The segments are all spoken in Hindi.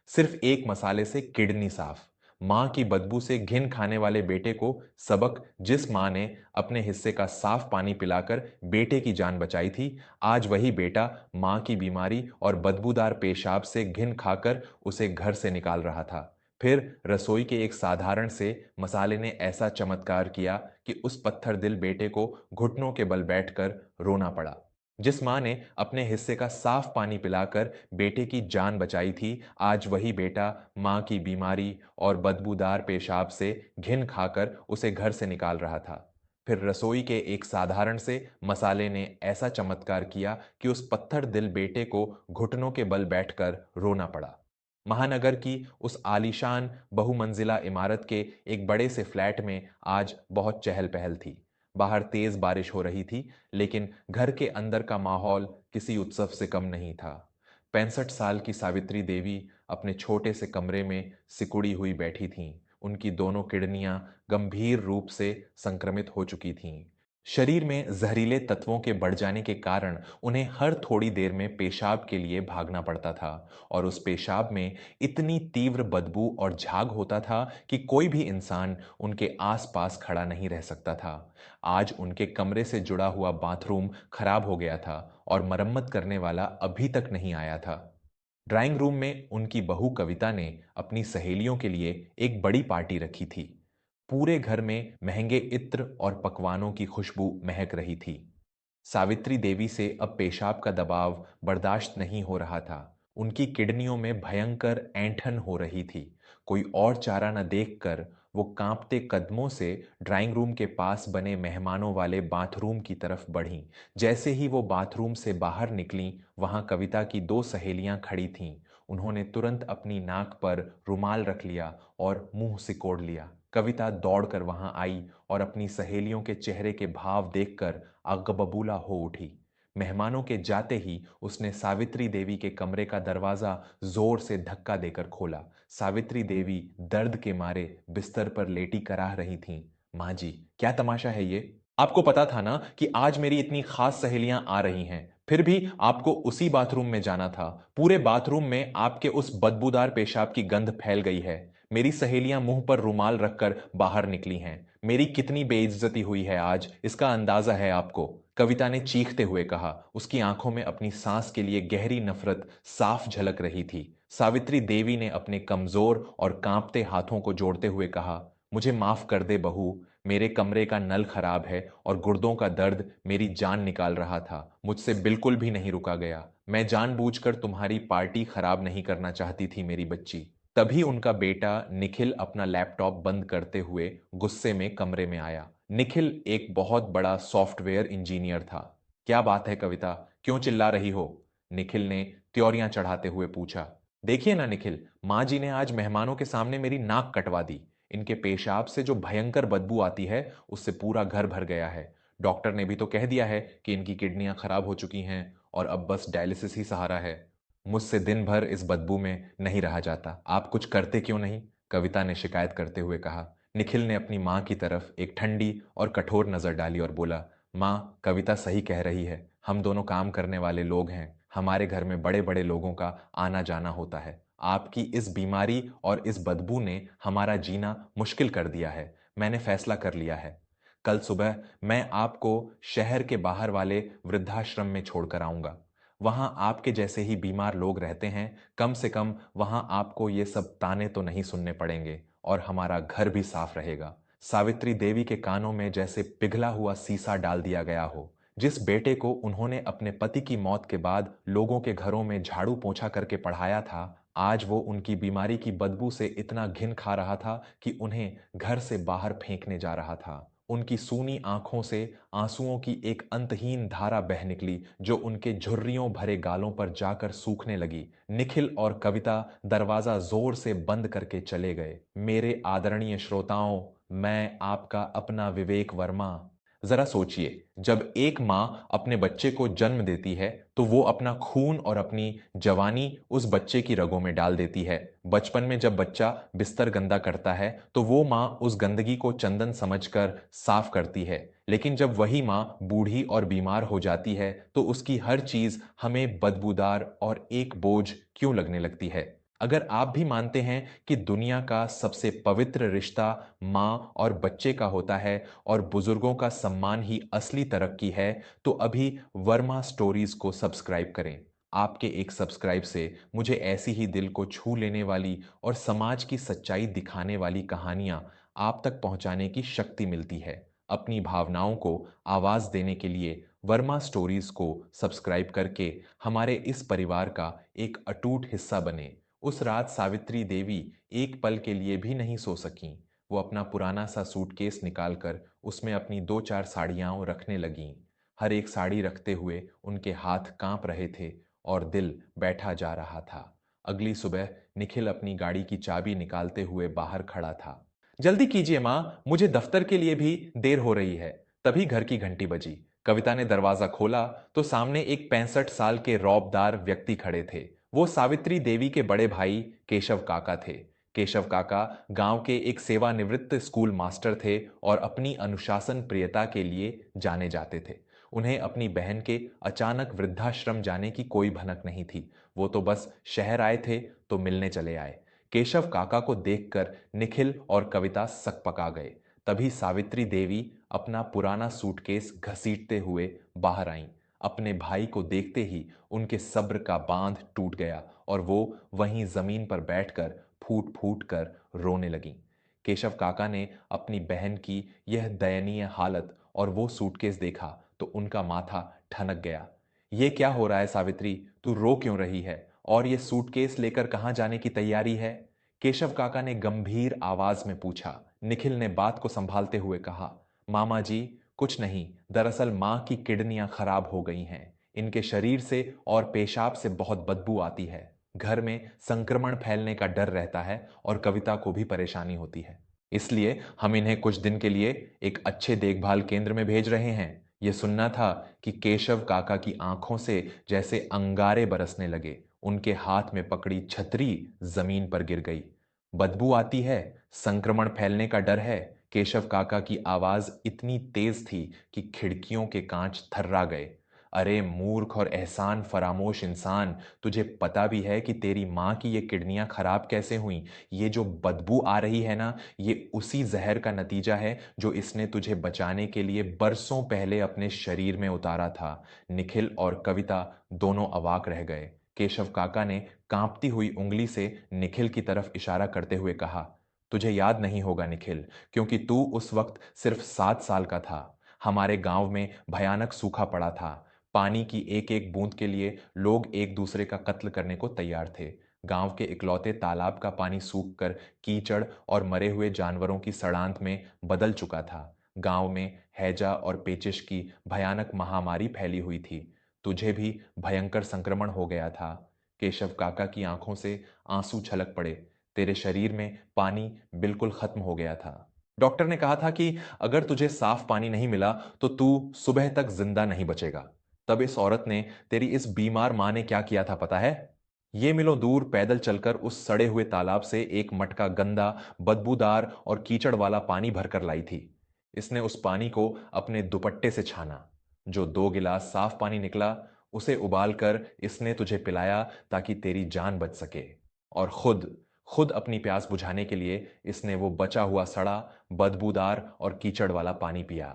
सिर्फ एक मसाले से किडनी साफ। मां की बदबू से घिन खाने वाले बेटे को सबक। जिस मां ने अपने हिस्से का साफ पानी पिलाकर बेटे की जान बचाई थी, आज वही बेटा मां की बीमारी और बदबूदार पेशाब से घिन खाकर उसे घर से निकाल रहा था। फिर रसोई के एक साधारण से मसाले ने ऐसा चमत्कार किया कि उस पत्थर दिल बेटे को घुटनों के बल बैठकर रोना पड़ा। जिस मां ने अपने हिस्से का साफ पानी पिलाकर बेटे की जान बचाई थी, आज वही बेटा मां की बीमारी और बदबूदार पेशाब से घिन खाकर उसे घर से निकाल रहा था। फिर रसोई के एक साधारण से मसाले ने ऐसा चमत्कार किया कि उस पत्थर दिल बेटे को घुटनों के बल बैठकर रोना पड़ा। महानगर की उस आलीशान बहुमंजिला इमारत के एक बड़े से फ्लैट में आज बहुत चहल पहल थी। बाहर तेज बारिश हो रही थी, लेकिन घर के अंदर का माहौल किसी उत्सव से कम नहीं था। 65 साल की सावित्री देवी अपने छोटे से कमरे में सिकुड़ी हुई बैठी थीं। उनकी दोनों किडनियां गंभीर रूप से संक्रमित हो चुकी थीं। शरीर में जहरीले तत्वों के बढ़ जाने के कारण उन्हें हर थोड़ी देर में पेशाब के लिए भागना पड़ता था, और उस पेशाब में इतनी तीव्र बदबू और झाग होता था कि कोई भी इंसान उनके आसपास खड़ा नहीं रह सकता था। आज उनके कमरे से जुड़ा हुआ बाथरूम खराब हो गया था और मरम्मत करने वाला अभी तक नहीं आया था। ड्राइंग रूम में उनकी बहू कविता ने अपनी सहेलियों के लिए एक बड़ी पार्टी रखी थी। पूरे घर में महंगे इत्र और पकवानों की खुशबू महक रही थी। सावित्री देवी से अब पेशाब का दबाव बर्दाश्त नहीं हो रहा था। उनकी किडनियों में भयंकर ऐंठन हो रही थी। कोई और चारा न देखकर वो कांपते कदमों से ड्राइंग रूम के पास बने मेहमानों वाले बाथरूम की तरफ बढ़ीं। जैसे ही वो बाथरूम से बाहर निकलीं, वहां कविता की दो सहेलियां खड़ी थीं। उन्होंने तुरंत अपनी नाक पर रुमाल रख लिया और मुंह सिकोड़ लिया। कविता दौड़कर वहां आई और अपनी सहेलियों के चेहरे के भाव देखकर आगबबूला हो उठी। मेहमानों के जाते ही उसने सावित्री देवी के कमरे का दरवाजा जोर से धक्का देकर खोला। सावित्री देवी दर्द के मारे बिस्तर पर लेटी कराह रही थीं। माँ जी, क्या तमाशा है ये? आपको पता था ना कि आज मेरी इतनी खास सहेलियां आ रही हैं, फिर भी आपको उसी बाथरूम में जाना था। पूरे बाथरूम में आपके उस बदबूदार पेशाब की गंध फैल गई है। मेरी सहेलियां मुंह पर रुमाल रखकर बाहर निकली हैं। मेरी कितनी बेइज्जती हुई है आज, इसका अंदाजा है आपको? कविता ने चीखते हुए कहा। उसकी आंखों में अपनी सांस के लिए गहरी नफरत साफ झलक रही थी। सावित्री देवी ने अपने कमजोर और कांपते हाथों को जोड़ते हुए कहा, मुझे माफ कर दे बहू। मेरे कमरे का नल खराब है और गुर्दों का दर्द मेरी जान निकाल रहा था। मुझसे बिल्कुल भी नहीं रुका गया। मैं जानबूझकर तुम्हारी पार्टी खराब नहीं करना चाहती थी मेरी बच्ची। तभी उनका बेटा निखिल अपना लैपटॉप बंद करते हुए गुस्से में कमरे में आया। निखिल एक बहुत बड़ा सॉफ्टवेयर इंजीनियर था। क्या बात है कविता, क्यों चिल्ला रही हो? निखिल ने त्योरियां चढ़ाते हुए पूछा। देखिए ना निखिल, माँ जी ने आज मेहमानों के सामने मेरी नाक कटवा दी। इनके पेशाब से जो भयंकर बदबू आती है, उससे पूरा घर भर गया है। डॉक्टर ने भी तो कह दिया है कि इनकी किडनियां खराब हो चुकी हैं और अब बस डायलिसिस ही सहारा है। मुझसे दिन भर इस बदबू में नहीं रहा जाता। आप कुछ करते क्यों नहीं? कविता ने शिकायत करते हुए कहा। निखिल ने अपनी मां की तरफ एक ठंडी और कठोर नजर डाली और बोला, मां, कविता सही कह रही है। हम दोनों काम करने वाले लोग हैं। हमारे घर में बड़े बड़े लोगों का आना जाना होता है। आपकी इस बीमारी और इस बदबू ने हमारा जीना मुश्किल कर दिया है। मैंने फैसला कर लिया है। कल सुबह मैं आपको शहर के बाहर वाले वृद्धाश्रम में छोड़कर आऊंगा। वहां आपके जैसे ही बीमार लोग रहते हैं। कम से कम वहां आपको ये सब ताने तो नहीं सुनने पड़ेंगे और हमारा घर भी साफ रहेगा। सावित्री देवी के कानों में जैसे पिघला हुआ सीसा डाल दिया गया हो। जिस बेटे को उन्होंने अपने पति की मौत के बाद लोगों के घरों में झाड़ू पोंछा करके पढ़ाया था, आज वो उनकी बीमारी की बदबू से इतना घिन खा रहा था कि उन्हें घर से बाहर फेंकने जा रहा था। उनकी सूनी आंखों से आंसुओं की एक अंतहीन धारा बह निकली, जो उनके झुर्रियों भरे गालों पर जाकर सूखने लगी। निखिल और कविता दरवाजा जोर से बंद करके चले गए। मेरे आदरणीय श्रोताओं, मैं आपका अपना विवेक वर्मा। जरा सोचिए, जब एक मां अपने बच्चे को जन्म देती है तो वो अपना खून और अपनी जवानी उस बच्चे की रगों में डाल देती है। बचपन में जब बच्चा बिस्तर गंदा करता है तो वो माँ उस गंदगी को चंदन समझकर साफ करती है। लेकिन जब वही माँ बूढ़ी और बीमार हो जाती है तो उसकी हर चीज हमें बदबूदार और एक बोझ क्यों लगने लगती है? अगर आप भी मानते हैं कि दुनिया का सबसे पवित्र रिश्ता माँ और बच्चे का होता है और बुजुर्गों का सम्मान ही असली तरक्की है, तो अभी वर्मा स्टोरीज को सब्सक्राइब करें। आपके एक सब्सक्राइब से मुझे ऐसी ही दिल को छू लेने वाली और समाज की सच्चाई दिखाने वाली कहानियां आप तक पहुंचाने की शक्ति मिलती है। अपनी भावनाओं को आवाज देने के लिए वर्मा स्टोरीज को सब्सक्राइब करके हमारे इस परिवार का एक अटूट हिस्सा बने। उस रात सावित्री देवी एक पल के लिए भी नहीं सो सकीं। वो अपना पुराना सा सूटकेस निकालकर उसमें अपनी दो चार साड़ियां रखने लगीं। हर एक साड़ी रखते हुए उनके हाथ कांप रहे थे और दिल बैठा जा रहा था। अगली सुबह निखिल अपनी गाड़ी की चाबी निकालते हुए बाहर खड़ा था। जल्दी कीजिए माँ, मुझे दफ्तर के लिए भी देर हो रही है। तभी घर की घंटी बजी। कविता ने दरवाजा खोला तो सामने एक 65 साल के रौबदार व्यक्ति खड़े थे। वो सावित्री देवी के बड़े भाई केशव काका थे। केशव काका गांव के एक सेवानिवृत्त स्कूल मास्टर थे और अपनी अनुशासन प्रियता के लिए जाने जाते थे। उन्हें अपनी बहन के अचानक वृद्धाश्रम जाने की कोई भनक नहीं थी। वो तो बस शहर आए थे तो मिलने चले आए। केशव काका को देखकर निखिल और कविता सकपका गए। तभी सावित्री देवी अपना पुराना सूटकेस घसीटते हुए बाहर आईं। अपने भाई को देखते ही उनके सब्र का बांध टूट गया और वो वहीं जमीन पर बैठकर फूट फूट कर रोने लगीं। केशव काका ने अपनी बहन की यह दयनीय हालत और वो सूटकेस देखा तो उनका माथा ठनक गया। ये क्या हो रहा है सावित्री? तू रो क्यों रही है? और ये सूटकेस लेकर कहाँ जाने की तैयारी है? केशव काका ने गंभीर आवाज में पूछा। निखिल ने बात को संभालते हुए कहा, मामा जी, कुछ नहीं, दरअसल माँ की किडनियां खराब हो गई हैं। इनके शरीर से और पेशाब से बहुत बदबू आती है। घर में संक्रमण फैलने का डर रहता है और कविता को भी परेशानी होती है। इसलिए हम इन्हें कुछ दिन के लिए एक अच्छे देखभाल केंद्र में भेज रहे हैं। यह सुनना था कि केशव काका की आंखों से जैसे अंगारे बरसने लगे। उनके हाथ में पकड़ी छतरी जमीन पर गिर गई। बदबू आती है, संक्रमण फैलने का डर है। केशव काका की आवाज इतनी तेज थी कि खिड़कियों के कांच थर्रा गए। अरे मूर्ख और एहसान फरामोश इंसान, तुझे पता भी है कि तेरी माँ की ये किडनियां खराब कैसे हुई? ये जो बदबू आ रही है ना, ये उसी जहर का नतीजा है जो इसने तुझे बचाने के लिए बरसों पहले अपने शरीर में उतारा था। निखिल और कविता दोनों अवाक रह गए। केशव काका ने कांपती हुई उंगली से निखिल की तरफ इशारा करते हुए कहा, तुझे याद नहीं होगा निखिल, क्योंकि तू उस वक्त सिर्फ 7 साल का था। हमारे गांव में भयानक सूखा पड़ा था। पानी की एक एक बूंद के लिए लोग एक दूसरे का कत्ल करने को तैयार थे। गांव के इकलौते तालाब का पानी सूखकर कीचड़ और मरे हुए जानवरों की सड़ांत में बदल चुका था। गांव में हैजा और पेचिश की भयानक महामारी फैली हुई थी। तुझे भी भयंकर संक्रमण हो गया था। केशव काका की आंखों से आंसू छलक पड़े। तेरे शरीर में पानी बिल्कुल खत्म हो गया था। डॉक्टर ने कहा था कि अगर तुझे साफ पानी नहीं मिला तो तू सुबह तक जिंदा नहीं बचेगा। तब इस औरत ने, तेरी इस बीमार मां ने क्या किया था पता है? ये मिलों दूर पैदल चलकर उस सड़े हुए तालाब से एक मटका गंदा, बदबूदार और कीचड़ वाला पानी भरकर लाई थी। इसने उस पानी को अपने दुपट्टे से छाना। जो 2 गिलास साफ पानी निकला, उसे उबालकर इसने तुझे पिलाया ताकि तेरी जान बच सके। और खुद खुद अपनी प्यास बुझाने के लिए इसने वो बचा हुआ सड़ा, बदबूदार और कीचड़ वाला पानी पिया।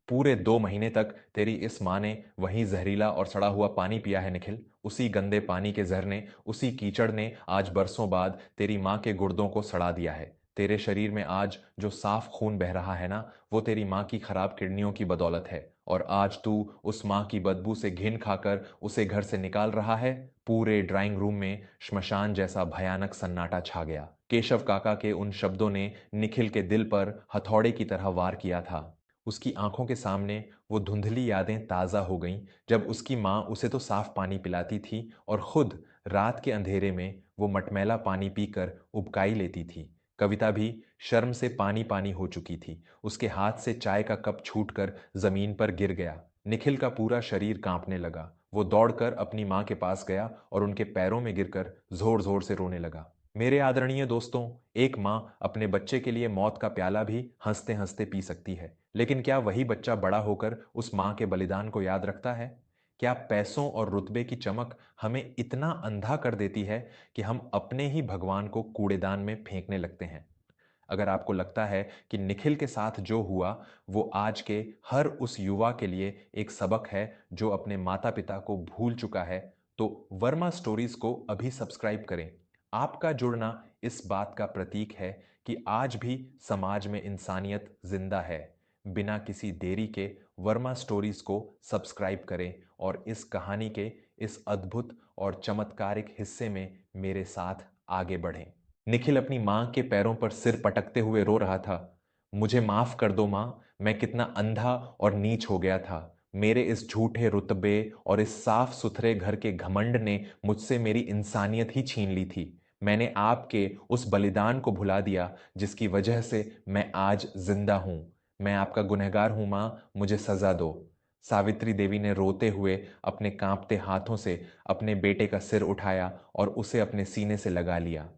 पूरे 2 महीने तक तेरी इस माँ ने वही जहरीला और सड़ा हुआ पानी पिया है निखिल। उसी गंदे पानी के जहर ने, उसी कीचड़ ने आज बरसों बाद तेरी माँ के गुर्दों को सड़ा दिया है। तेरे शरीर में आज जो साफ खून बह रहा है ना, वो तेरी माँ की खराब किडनियों की बदौलत है। और आज तू उस माँ की बदबू से घिन खाकर उसे घर से निकाल रहा है। पूरे ड्राइंग रूम में श्मशान जैसा भयानक सन्नाटा छा गया। केशव काका के उन शब्दों ने निखिल के दिल पर हथौड़े की तरह वार किया था। उसकी आंखों के सामने वो धुंधली यादें ताज़ा हो गईं, जब उसकी माँ उसे तो साफ पानी पिलाती थी और खुद रात के अंधेरे में वो मटमैला पानी पीकर उबकाई लेती थी। कविता भी शर्म से पानी पानी हो चुकी थी। उसके हाथ से चाय का कप छूटकर जमीन पर गिर गया। निखिल का पूरा शरीर कांपने लगा। वो दौड़कर अपनी माँ के पास गया और उनके पैरों में गिरकर जोर जोर से रोने लगा। मेरे आदरणीय दोस्तों, एक माँ अपने बच्चे के लिए मौत का प्याला भी हंसते हंसते पी सकती है, लेकिन क्या वही बच्चा बड़ा होकर उस माँ के बलिदान को याद रखता है? क्या पैसों और रुतबे की चमक हमें इतना अंधा कर देती है कि हम अपने ही भगवान को कूड़ेदान में फेंकने लगते हैं? अगर आपको लगता है कि निखिल के साथ जो हुआ वो आज के हर उस युवा के लिए एक सबक है जो अपने माता पिता को भूल चुका है, तो वर्मा स्टोरीज को अभी सब्सक्राइब करें। आपका जुड़ना इस बात का प्रतीक है कि आज भी समाज में इंसानियत जिंदा है। बिना किसी देरी के वर्मा स्टोरीज को सब्सक्राइब करें और इस कहानी के इस अद्भुत और चमत्कारिक हिस्से में मेरे साथ आगे बढ़ें। निखिल अपनी मां के पैरों पर सिर पटकते हुए रो रहा था। मुझे माफ कर दो मां, मैं कितना अंधा और नीच हो गया था। मेरे इस झूठे रुतबे और इस साफ सुथरे घर के घमंड ने मुझसे मेरी इंसानियत ही छीन ली थी। मैंने आपके उस बलिदान को भुला दिया जिसकी वजह से मैं आज जिंदा हूं। मैं आपका गुनहगार हूं मां, मुझे सजा दो। सावित्री देवी ने रोते हुए अपने कांपते हाथों से अपने बेटे का सिर उठाया और उसे अपने सीने से लगा लिया।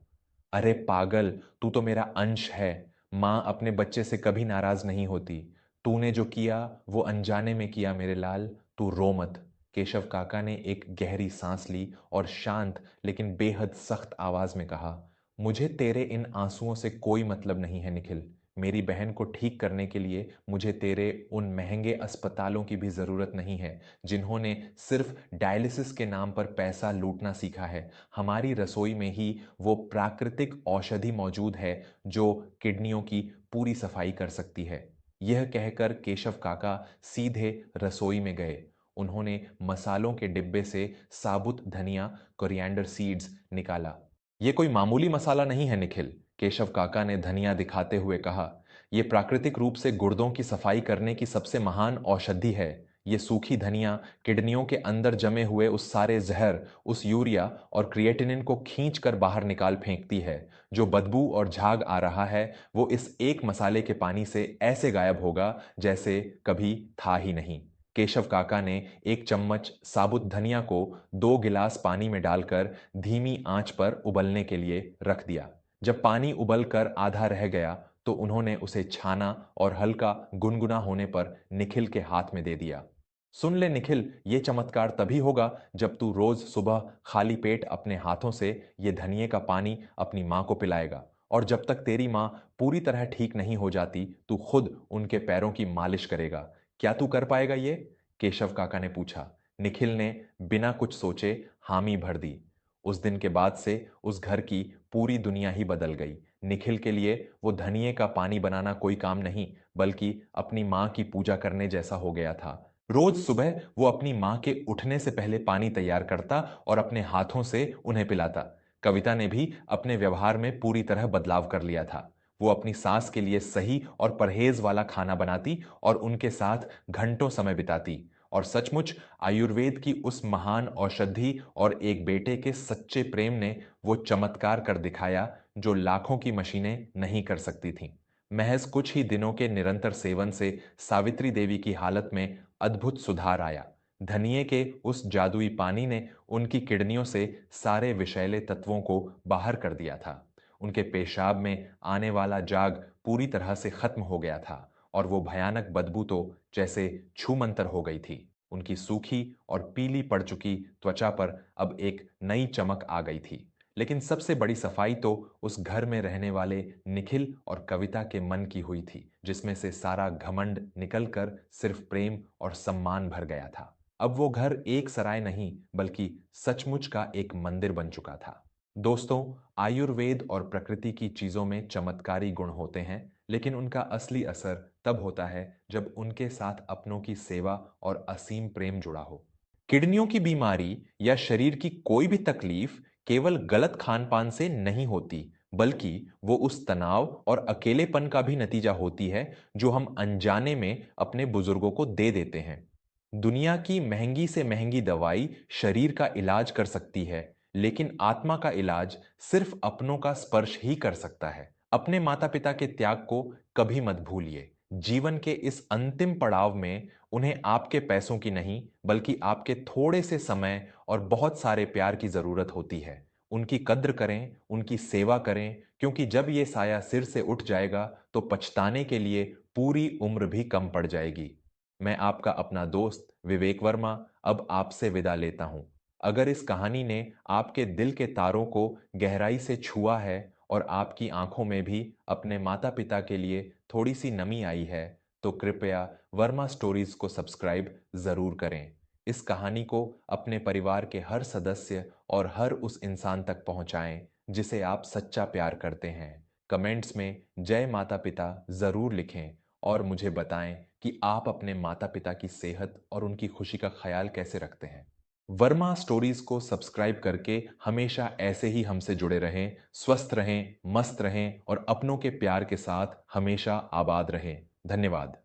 अरे पागल, तू तो मेरा अंश है। मां अपने बच्चे से कभी नाराज नहीं होती। तूने जो किया वो अनजाने में किया मेरे लाल, तू रो मत। केशव काका ने एक गहरी सांस ली और शांत लेकिन बेहद सख्त आवाज में कहा, मुझे तेरे इन आंसुओं से कोई मतलब नहीं है निखिल। मेरी बहन को ठीक करने के लिए मुझे तेरे उन महंगे अस्पतालों की भी जरूरत नहीं है जिन्होंने सिर्फ डायलिसिस के नाम पर पैसा लूटना सीखा है। हमारी रसोई में ही वो प्राकृतिक औषधि मौजूद है जो किडनियों की पूरी सफाई कर सकती है। यह कहकर केशव काका सीधे रसोई में गए। उन्होंने मसालों के डिब्बे से साबुत धनिया, कोरिएंडर सीड्स निकाला। यह कोई मामूली मसाला नहीं है निखिल, केशव काका ने धनिया दिखाते हुए कहा। यह प्राकृतिक रूप से गुर्दों की सफाई करने की सबसे महान औषधि है। ये सूखी धनिया किडनियों के अंदर जमे हुए उस सारे जहर, उस यूरिया और क्रिएटिनिन को खींच कर बाहर निकाल फेंकती है। जो बदबू और झाग आ रहा है वो इस एक मसाले के पानी से ऐसे गायब होगा जैसे कभी था ही नहीं। केशव काका ने एक चम्मच साबुत धनिया को 2 गिलास पानी में डालकर धीमी आंच पर उबलने के लिए रख दिया। जब पानी उबलकर आधा रह गया तो उन्होंने उसे छाना और हल्का गुनगुना होने पर निखिल के हाथ में दे दिया। सुन ले निखिल, ये चमत्कार तभी होगा जब तू रोज सुबह खाली पेट अपने हाथों से ये धनिए का पानी अपनी मां को पिलाएगा। और जब तक तेरी मां पूरी तरह ठीक नहीं हो जाती तू खुद उनके पैरों की मालिश करेगा। क्या तू कर पाएगा ये? केशव काका ने पूछा। निखिल ने बिना कुछ सोचे हामी भर दी। उस दिन के बाद से उस घर की पूरी दुनिया ही बदल गई। निखिल के लिए वो धनिए का पानी बनाना कोई काम नहीं बल्कि अपनी मां की पूजा करने जैसा हो गया था। रोज सुबह वो अपनी मां के उठने से पहले पानी तैयार करता और अपने हाथों से उन्हें पिलाता। कविता ने भी अपने व्यवहार में पूरी तरह बदलाव कर लिया था। वो अपनी सास के लिए सही और परहेज वाला खाना बनाती और उनके साथ घंटों समय बिताती। और सचमुच आयुर्वेद की उस महान औषधि और एक बेटे के सच्चे प्रेम ने वो चमत्कार कर दिखाया जो लाखों की मशीनें नहीं कर सकती थीं। महज कुछ ही दिनों के निरंतर सेवन से सावित्री देवी की हालत में अद्भुत सुधार आया। धनिये के उस जादुई पानी ने उनकी किडनियों से सारे विषैले तत्वों को बाहर कर दिया था। उनके पेशाब में आने वाला जाग पूरी तरह से खत्म हो गया था और वो भयानक बदबू तो जैसे छूमंतर हो गई थी। उनकी सूखी और पीली पड़ चुकी त्वचा पर अब एक नई चमक आ गई थी। लेकिन सबसे बड़ी सफाई तो उस घर में रहने वाले निखिल और कविता के मन की हुई थी, जिसमें से सारा घमंड निकलकर सिर्फ प्रेम और सम्मान भर गया था। अब वो घर एक सराय नहीं बल्कि सचमुच का एक मंदिर बन चुका था। दोस्तों, आयुर्वेद और प्रकृति की चीजों में चमत्कारी गुण होते हैं, लेकिन उनका असली असर तब होता है जब उनके साथ अपनों की सेवा और असीम प्रेम जुड़ा हो। किडनियों की बीमारी या शरीर की कोई भी तकलीफ केवल गलत खान-पान से नहीं होती, बल्कि वो उस तनाव और अकेलेपन का भी नतीजा होती है जो हम अनजाने में अपने बुजुर्गों को दे देते हैं। दुनिया की महंगी से महंगी दवाई शरीर का इलाज कर सकती है, लेकिन आत्मा का इलाज सिर्फ अपनों का स्पर्श ही कर सकता है। अपने माता-पिता के त्याग को कभी मत भूलिए। जीवन के इस अंतिम पड़ाव में उन्हें आपके पैसों की नहीं, बल्कि आपके थोड़े से समय और बहुत सारे प्यार की जरूरत होती है। उनकी कद्र करें, उनकी सेवा करें, क्योंकि जब ये साया सिर से उठ जाएगा तो पछताने के लिए पूरी उम्र भी कम पड़ जाएगी। मैं आपका अपना दोस्त विवेक वर्मा अब आपसे विदा लेता हूं। अगर इस कहानी ने आपके दिल के तारों को गहराई से छुआ है और आपकी आंखों में भी अपने माता पिता के लिए थोड़ी सी नमी आई है, तो कृपया वर्मा स्टोरीज को सब्सक्राइब जरूर करें। इस कहानी को अपने परिवार के हर सदस्य और हर उस इंसान तक पहुंचाएं जिसे आप सच्चा प्यार करते हैं। कमेंट्स में जय माता पिता जरूर लिखें और मुझे बताएं कि आप अपने माता पिता की सेहत और उनकी खुशी का ख्याल कैसे रखते हैं। वर्मा स्टोरीज को सब्सक्राइब करके हमेशा ऐसे ही हमसे जुड़े रहें, स्वस्थ रहें, मस्त रहें और अपनों के प्यार के साथ हमेशा आबाद रहें। धन्यवाद।